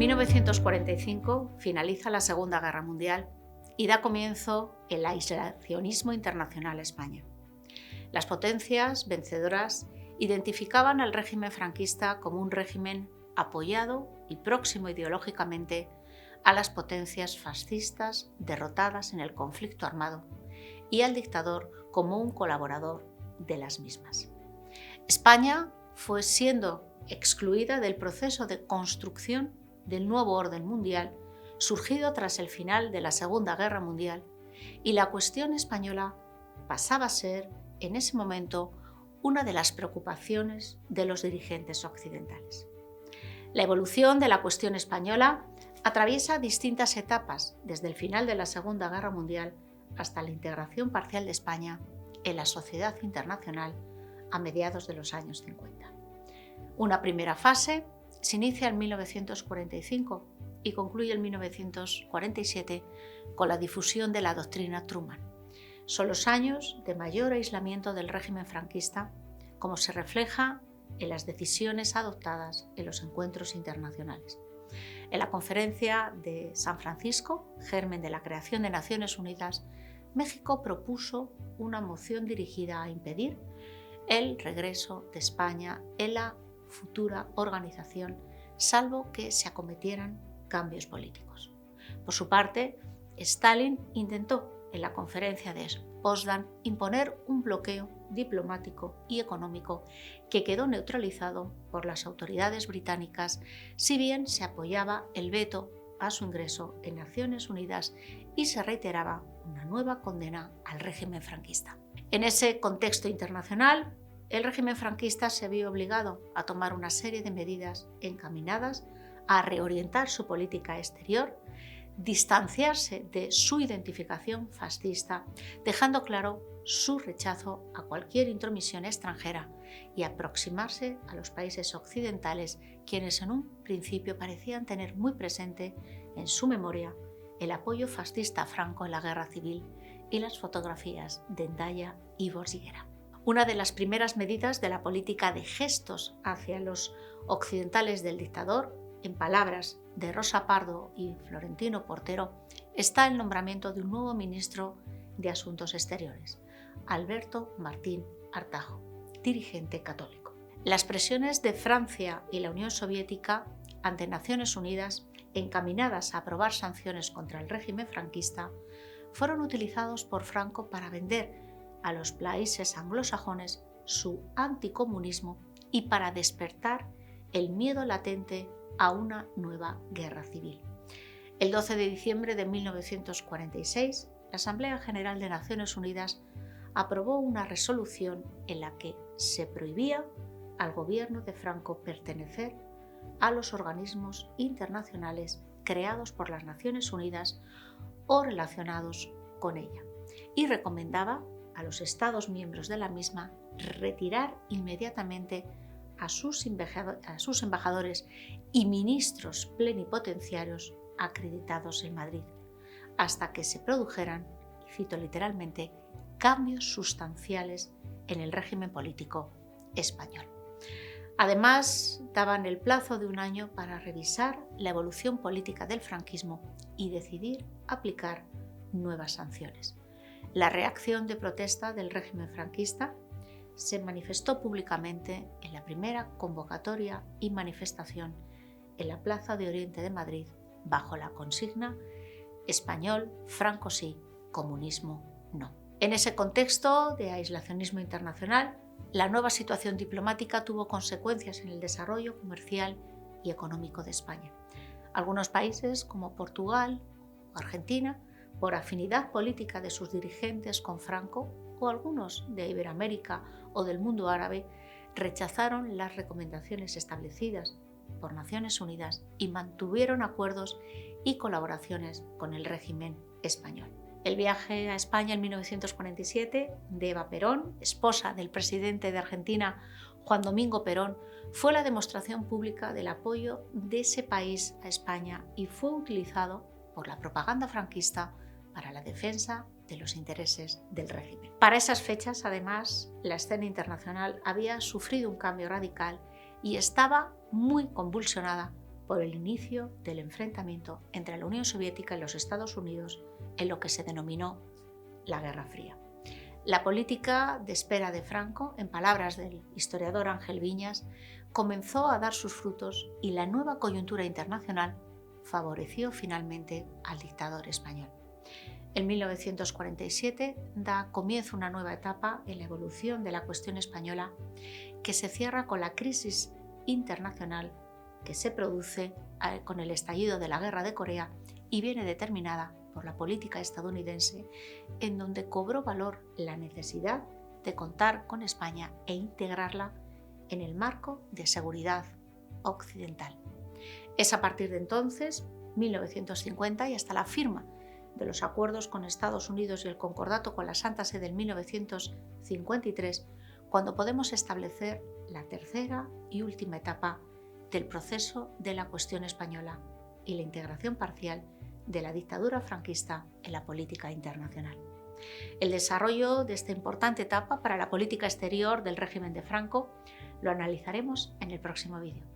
1945 finaliza la Segunda Guerra Mundial y da comienzo el aislacionismo internacional a España. Las potencias vencedoras identificaban al régimen franquista como un régimen apoyado y próximo ideológicamente a las potencias fascistas derrotadas en el conflicto armado y al dictador como un colaborador de las mismas. España fue siendo excluida del proceso de construcción del nuevo orden mundial surgido tras el final de la Segunda Guerra Mundial, y la cuestión española pasaba a ser, en ese momento, una de las preocupaciones de los dirigentes occidentales. La evolución de la cuestión española atraviesa distintas etapas, desde el final de la Segunda Guerra Mundial hasta la integración parcial de España en la sociedad internacional a mediados de los años 50. Una primera fase se inicia en 1945 y concluye en 1947 con la difusión de la doctrina Truman. Son los años de mayor aislamiento del régimen franquista, como se refleja en las decisiones adoptadas en los encuentros internacionales. En la Conferencia de San Francisco, germen de la creación de Naciones Unidas, México propuso una moción dirigida a impedir el regreso de España en la futura organización, salvo que se acometieran cambios políticos. Por su parte, Stalin intentó en la conferencia de Potsdam imponer un bloqueo diplomático y económico que quedó neutralizado por las autoridades británicas, si bien se apoyaba el veto a su ingreso en Naciones Unidas y se reiteraba una nueva condena al régimen franquista. En ese contexto internacional, el régimen franquista se vio obligado a tomar una serie de medidas encaminadas a reorientar su política exterior, distanciarse de su identificación fascista, dejando claro su rechazo a cualquier intromisión extranjera y aproximarse a los países occidentales, quienes en un principio parecían tener muy presente en su memoria el apoyo fascista a Franco en la guerra civil y las fotografías de Endaya y Borguera. Una de las primeras medidas de la política de gestos hacia los occidentales del dictador, en palabras de Rosa Pardo y Florentino Portero, está el nombramiento de un nuevo ministro de Asuntos Exteriores, Alberto Martín Artajo, dirigente católico. Las presiones de Francia y la Unión Soviética ante Naciones Unidas, encaminadas a aprobar sanciones contra el régimen franquista, fueron utilizados por Franco para vender a los países anglosajones su anticomunismo y para despertar el miedo latente a una nueva guerra civil. El 12 de diciembre de 1946, la Asamblea General de Naciones Unidas aprobó una resolución en la que se prohibía al gobierno de Franco pertenecer a los organismos internacionales creados por las Naciones Unidas o relacionados con ella, y recomendaba a los Estados miembros de la misma retirar inmediatamente a sus embajadores y ministros plenipotenciarios acreditados en Madrid, hasta que se produjeran, y cito literalmente, cambios sustanciales en el régimen político español. Además, daban el plazo de un año para revisar la evolución política del franquismo y decidir aplicar nuevas sanciones. La reacción de protesta del régimen franquista se manifestó públicamente en la primera convocatoria y manifestación en la Plaza de Oriente de Madrid bajo la consigna "Español, Franco sí, comunismo no". En ese contexto de aislacionismo internacional, la nueva situación diplomática tuvo consecuencias en el desarrollo comercial y económico de España. Algunos países, como Portugal o Argentina, por afinidad política de sus dirigentes con Franco, o algunos de Iberoamérica o del mundo árabe, rechazaron las recomendaciones establecidas por Naciones Unidas y mantuvieron acuerdos y colaboraciones con el régimen español. El viaje a España en 1947 de Eva Perón, esposa del presidente de Argentina, Juan Domingo Perón, fue la demostración pública del apoyo de ese país a España y fue utilizado por la propaganda franquista para la defensa de los intereses del régimen. Para esas fechas, además, la escena internacional había sufrido un cambio radical y estaba muy convulsionada por el inicio del enfrentamiento entre la Unión Soviética y los Estados Unidos en lo que se denominó la Guerra Fría. La política de espera de Franco, en palabras del historiador Ángel Viñas, comenzó a dar sus frutos y la nueva coyuntura internacional favoreció finalmente al dictador español. En 1947 da comienzo una nueva etapa en la evolución de la cuestión española que se cierra con la crisis internacional que se produce con el estallido de la Guerra de Corea y viene determinada por la política estadounidense, en donde cobró valor la necesidad de contar con España e integrarla en el marco de seguridad occidental. Es a partir de entonces, 1950, y hasta la firma de los acuerdos con Estados Unidos y el concordato con la Santa Sede en 1953, cuando podemos establecer la tercera y última etapa del proceso de la cuestión española y la integración parcial de la dictadura franquista en la política internacional. El desarrollo de esta importante etapa para la política exterior del régimen de Franco lo analizaremos en el próximo vídeo.